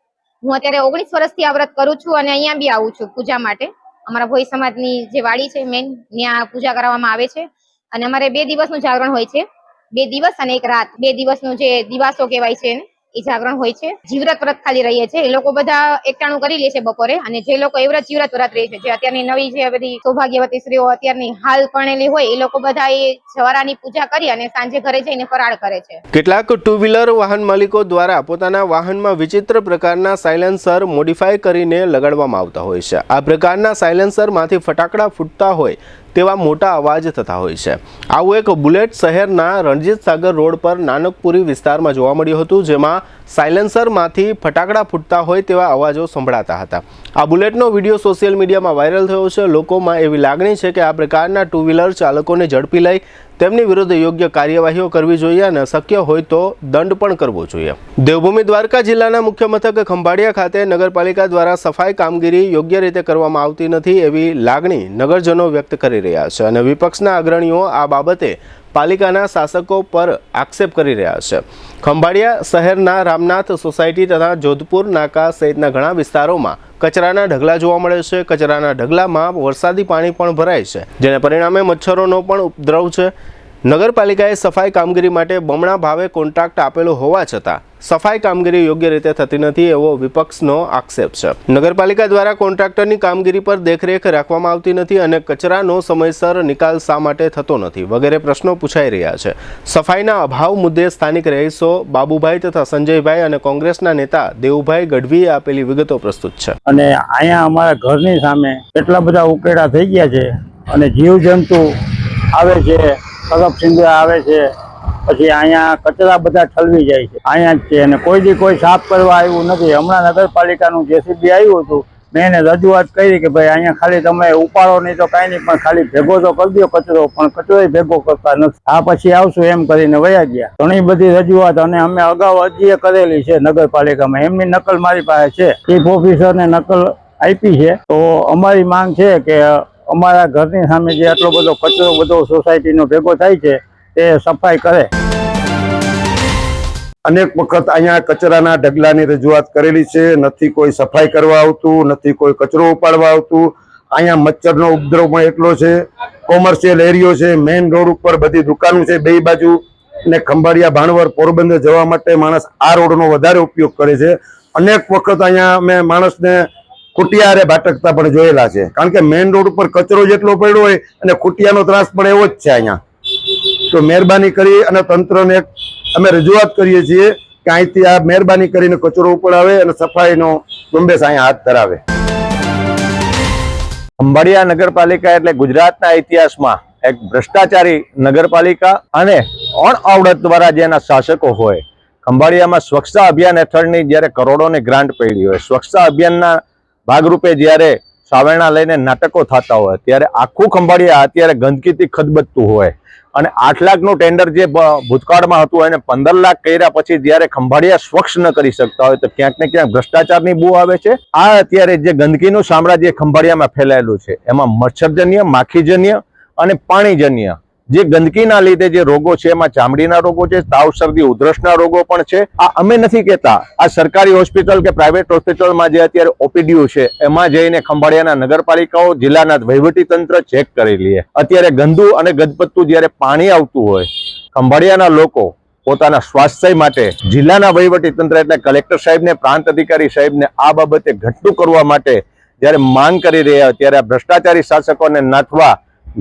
હું અત્યારે 19 વર્ષથી આ વ્રત કરું છું અને અહીંયા બી આવું છું પૂજા માટે. અમારા ભોઈ સમાજની જે વાડી છે મેન, ત્યાં પૂજા કરવામાં આવે છે. અને અમારે 2 દિવસનું જાગરણ હોય છે, 2 દિવસ અને 1 રાત. 2 દિવસનું જે દિવાસો કહેવાય છે એ જાગરણ હોય છે. જીવ્રત વ્રત ખાલી રહીએ છે એ લોકો બધા એકટાણું કરી લે છે બપોરે. અને જે લોકો એવ્રત જીવ્રત વ્રત રહે છે, જે અત્યારની નવી જે બધી સૌભાગ્યવતી સ્ત્રીઓ અત્યારની હાલ પરણેલી હોય, એ લોકો બધા એ જવારાની પૂજા કરી અને સાંજે ઘરે જઈને ફરાળ કરે છે. કેટલાક 2 વ્હીલર વાહન માલિકો દ્વારા પોતાના વાહનમાં વિચિત્ર પ્રકારના સાયલેન્સર મોડિફાય કરીને લગાડવામાં આવતા હોય છે. આ પ્રકારના સાયલેન્સરમાંથી ફટાકડા ફૂટતા હોય તેવા મોટા અવાજ થતા હોય છે. આવું એક બુલેટ શહેરના રણજીત સાગર રોડ પર નાનકપુરી વિસ્તારમાં જોવા મળ્યું હતું, જેમાં સાયલેન્સરમાંથી ફટાકડા ફૂટતા હોય તેવા અવાજો સંભળાતા હતા. આ બુલેટનો વિડીયો સોશિયલ મીડિયામાં વાયરલ થયો છે. લોકોમાં એવી લાગણી છે કે આ પ્રકારના 2 વ્હીલર ચાલકોને ઝડપી લઈ તેમની વિરુદ્ધ યોગ્ય કાર્યવાહીઓ કરવી જોઈએ અને શક્ય હોય તો દંડ પણ કરવો જોઈએ. દેવભૂમિ દ્વારકા જિલ્લાના મુખ્ય મથક ખંભાળિયા ખાતે નગરપાલિકા દ્વારા સફાઈ કામગીરી યોગ્ય રીતે કરવામાં આવતી નથી એવી લાગણી નગરજનો વ્યક્ત કરી રહ્યા છે અને વિપક્ષના અગ્રણીઓ આ બાબતે પાલિકાના શાસકો પર આક્ષેપ કરી રહ્યા છે. ખંભાળિયા શહેરના રામનાથ સોસાયટી તથા જોધપુર નાકા સહિતના ઘણા વિસ્તારોમાં કચરાના ઢગલા જોવા મળે છે. કચરાના ઢગલામાં વરસાદી પાણી પણ ભરાય છે, જેને પરિણામે મચ્છરોનો પણ ઉપદ્રવ છે. નગરપાલિકાએ સફાઈ કામગીરી માટે બમણા ભાવે કોન્ટ્રાક્ટ આપેલો હોવા છતાં સફાઈ કામગીરી યોગ્ય રીતે થતી નથી એવો વિપક્ષનો આક્ષેપ છે. નગરપાલિકા દ્વારા કોન્ટ્રાક્ટરની કામગીરી પર દેખરેખ રાખવામાં આવતી નથી અને કચરાનો સમયસર નિકાલ શા માટે થતો નથી વગેરે પ્રશ્નો પૂછાઈ રહ્યા છે. સફાઈના અભાવ મુદ્દે સ્થાનિક રહીશો બાબુભાઈ તથા સંજયભાઈ અને કોંગ્રેસના નેતા દેવુભાઈ ગઢવીએ આપેલી વિગતો પ્રસ્તુત છે. અને અહીંયા અમારા ઘરની સામે કેટલા બધા ઉકેડા થઈ ગયા છે અને જીવજંતુ આવે છે, કરપસિંદા આવે છે, પછી અહીંયા કચરા બધા ઠલવી જાય છે અહીંયા જ છે અને કોઈ સાફ કરવા આવ્યું નથી. હમણાં નગરપાલિકાનું જેસીબી આવ્યું હતું, મેં એને રજૂઆત કરી કે ભાઈ અહીંયા ખાલી તમે ઉપાડો નહીં તો કાંઈ નહીં, પણ ખાલી ભેગો તો કરી દો કચરો, પણ કચરો ભેગો કરતા નથી. આ પછી આવશું એમ કરીને વયા ગયા. ઘણી બધી રજૂઆત અને અમે અગાઉ અરજી કરેલી છે નગરપાલિકામાં, એમની નકલ મારી પાસે છે, ચીફ ઓફિસરને નકલ આપી છે. તો અમારી માંગ છે કે અમારા ઘરની સામે જે આટલો બધો કચરો બધો સોસાયટીનો ભેગો થાય છે તે સફાઈ કરે. અનેક વખત અહીંયા કચરાના ઢગલાની રજૂઆત કરેલી છે, નથી કોઈ સફાઈ કરવા આવતું, નથી કોઈ કચરો ઉપાડવા આવતું. અહીંયા મચ્છરનો ઉપદ્રવ પણ એટલો છે. કોમર્શિયલ એરિયો છે, મેઇન રોડ ઉપર બધી દુકાનો છે બે બાજુ, અને ખંભાળિયા ભાણવર પોરબંદર જવા માટે માણસ આ રોડનો વધારે ઉપયોગ કરે છે. અનેક વખત અહીંયા મેં માણસને ખૂટિયારે ભાટકતા પણ જોયેલા છે, કારણ કે મેઇન રોડ ઉપર કચરો જેટલો પડ્યો હોય અને ખૂટિયાનો ત્રાસ પણ એવો જ છે અહીંયા. તો મહેરબાની કરી અને તંત્રને અમે રજૂઆત કરીએ છીએ કે અહીંથી આ મહેરબાની કરીને કચરો ઉપડાવે અને સફાઈનો ઝુંબેશ અહીંયા હાથ ધરાવે. ખંભાળિયા નગરપાલિકા એટલે ગુજરાતના ઇતિહાસમાં એક ભ્રષ્ટાચારી નગરપાલિકા અને અણઆવડત દ્વારા જેના શાસકો હોય. ખંભાળિયામાં સ્વચ્છતા અભિયાન હેઠળની જ્યારે કરોડોની ગ્રાન્ટ પડી હોય, સ્વચ્છતા અભિયાનના ભાગરૂપે જ્યારે સાવેરણા લઈને નાટકો થતા હોય, ત્યારે આખું ખંભાળિયા અત્યારે ગંદકીથી ખદબદતું હોય અને 8 લાખનું ટેન્ડર જે ભૂતકાળમાં હતું એને 15 લાખ કર્યા પછી જ્યારે ખંભાળિયા સ્વચ્છ ન કરી શકતા હોય તો ક્યાંક ને ક્યાંક ભ્રષ્ટાચારની બૂ આવે છે. આ અત્યારે જે ગંદકીનું સામ્રાજ્ય ખંભાળિયામાં ફેલાયેલું છે એમાં મચ્છરજન્ય, માખીજન્ય અને પાણીજન્ય જે ગંદકીના લીધે જે રોગો છે એમાં ચામડીના રોગો છે, તાવ, શરદી, ઉધરસના રોગો પણ છે. આ અમે નથી કહેતા, આ સરકારી હોસ્પિટલ કે પ્રાઇવેટ હોસ્પિટલમાં જે અત્યારે ઓપીડીઓ છે એમાં જઈને ખંભાળિયાના નગરપાલિકાઓ, જિલ્લાના વહીવટી તંત્ર ચેક કરી લે. અત્યારે ગંદુ અને ગદપત્તું જ્યારે પાણી આવતું હોય, ખંભાળિયાના લોકો પોતાના સ્વાસ્થ્ય માટે જિલ્લાના વહીવટી તંત્ર એટલે કલેક્ટર સાહેબને, પ્રાંત અધિકારી સાહેબને આ બાબતે ઘટતું કરવા માટે જ્યારે માંગ કરી રહ્યા, ત્યારે આ ભ્રષ્ટાચારી શાસકોને નાથવા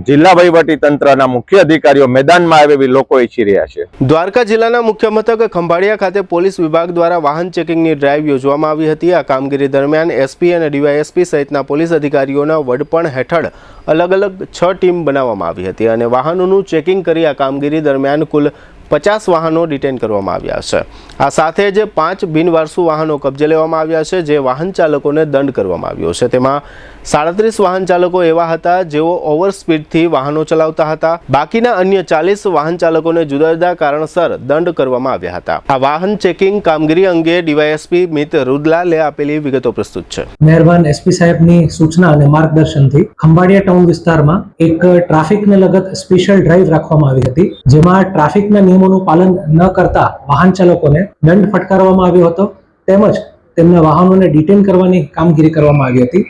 જિલ્લા વહીવટી તંત્રના મુખ્ય અધિકારીઓ મેદાનમાં આવે એવી લોકો ઈચ્છી રહ્યા છે. દ્વારકા જિલ્લાના મુખ્ય મથક ખંભાળિયા ખાતે પોલીસ વિભાગ દ્વારા વાહન ચેકિંગની ડ્રાઈવ યોજવામાં આવી હતી. આ કામગીરી દરમિયાન એસપી અને ડીવાયએસપી સહિતના પોલીસ અધિકારીઓના વડપણ હેઠળ અલગ અલગ 6 ટીમ બનાવવામાં આવી હતી અને વાહનોનું ચેકિંગ કરી આ કામગીરી દરમિયાન કુલ 50 વાહનો ડિટેન કરવામાં આવ્યા છે. આ સાથે જ 5 બિનવારસુ વાહનો કબજે લેવામાં આવ્યા છે, જે વાહન ચાલકોને દંડ કરવામાં આવ્યો છે. તેમાં 37 વાહન ચાલકો એવા હતા જેઓ ઓવર સ્પીડથી વાહનો ચલાવતા હતા. બાકીના અન્ય 40 વાહન ચાલકોને જુદા જુદા કારણસર દંડ કરવામાં આવ્યા હતા. આ વાહન ચેકિંગ કામગીરી અંગે ડીવાયએસપી મિત રુદલાલે આપેલી વિગતો પ્રસ્તુત છે. મહેરબાન એસપી સાહેબની સૂચના અને માર્ગદર્શનથી ખંભાળિયા ટાઉન વિસ્તારમાં એક ટ્રાફિકને લગત સ્પેશિયલ ડ્રાઈવ રાખવામાં આવી હતી, જેમાં ટ્રાફિકના નિયમોનું પાલન ન કરતા વાહન ચાલકોને દંડ ફટકારવામાં આવ્યો હતો, તેમજ તેમના વાહનોને ડિટેન કરવાની કામગીરી કરવામાં આવી હતી.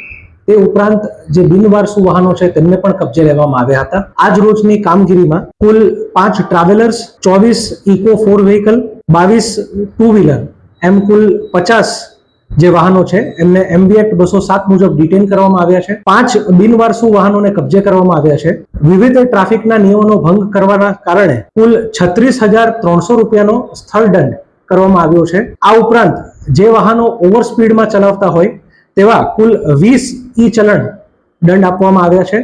તે ઉપરાંત જે બિનવારસુ વાહનો છે તેમને પણ કબજે લેવામાં આવ્યા હતા. આજ રોજની કામગીરીમાં કુલ 5 travellers, 24 eco 4 vehicle, 22 two wheeler એમ કુલ 50 જે વાહનો છે એમને MB એક્ટ 207 મુજબ ડિટેન કરવામાં આવ્યા છે. 5 બિનવારસુ વાહનોને કબજે કરવામાં આવ્યા છે. વિવિધ ટ્રાફિકના નિયમોનો ભંગ કરવાના કારણે કુલ 36,300 રૂપિયાનો સ્થળ દંડ કરવામાં આવ્યો છે. આ ઉપરાંત જે વાહનો ઓવર સ્પીડમાં ચલાવતા હોય તેવા કુલ 20 ઈ ચલણ દંડ આપવામાં આવ્યા છે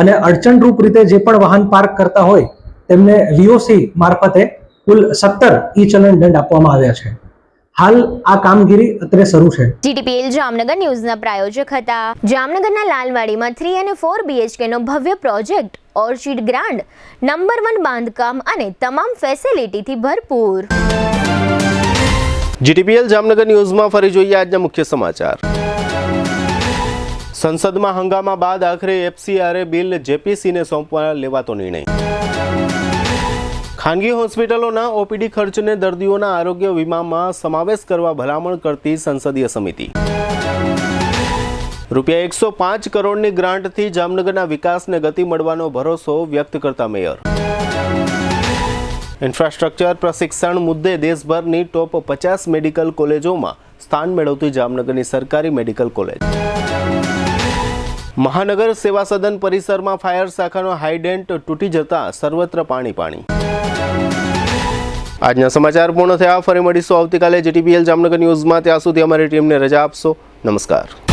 અને અડચણરૂપ રીતે જે પણ વાહન પાર્ક કરતા હોય તેમને VOC મારફતે કુલ 17 ઈ ચલણ દંડ આપવામાં આવ્યા છે. હાલ આ કામગીરી અત્યારે શરૂ છે. GTPL જામનગર ન્યૂઝના પ્રાયોજક હતા. જામનગરના લાલવાડીમાં 3 અને 4 BHK નો ભવ્ય પ્રોજેક્ટ, ઓર્ચિડ ગ્રાન્ડ, નંબર 1 બાંધકામ અને તમામ ફેસિલિટીથી ભરપૂર. GTPL જામનગર ન્યૂઝમાં ફરી જોઈએ આજના મુખ્ય સમાચાર. સંસદમાં હંગામા બાદ આખરે FCRA બિલ JPCને સોંપવા લેવાતો નિર્ણય. ખાનગી હોસ્પિટલોના OPD ખર્ચને દર્દીઓના આરોગ્ય વીમામાં સમાવેશ કરવા ભલામણ કરતી સંસદીય સમિતિ. ₹105 કરોડની ગ્રાન્ટથી જામનગરના વિકાસને ગતિ મળવાનો ભરોસો વ્યક્ત કરતા મેયર. ઇન્ફ્રાસ્ટ્રક્ચર પ્રશિક્ષણ મુદ્દે દેશભરની ટોપ 50 મેડિકલ કોલેજોમાં સ્થાન મેળવતી જામનગરની સરકારી મેડિકલ કોલેજ. મહાનગર સેવા સદન પરિસરમાં ફાયર શાખાનો હાઇડેન્ટ તૂટી જતા સર્વત્ર પાણી. આજના સમાચાર પૂર્ણ થયા. ફરી મળીશું આવતીકાલે GTPL જામનગર ન્યૂઝમાં. ત્યાં સુધી અમારી ટીમને રજા આપશો. નમસ્કાર.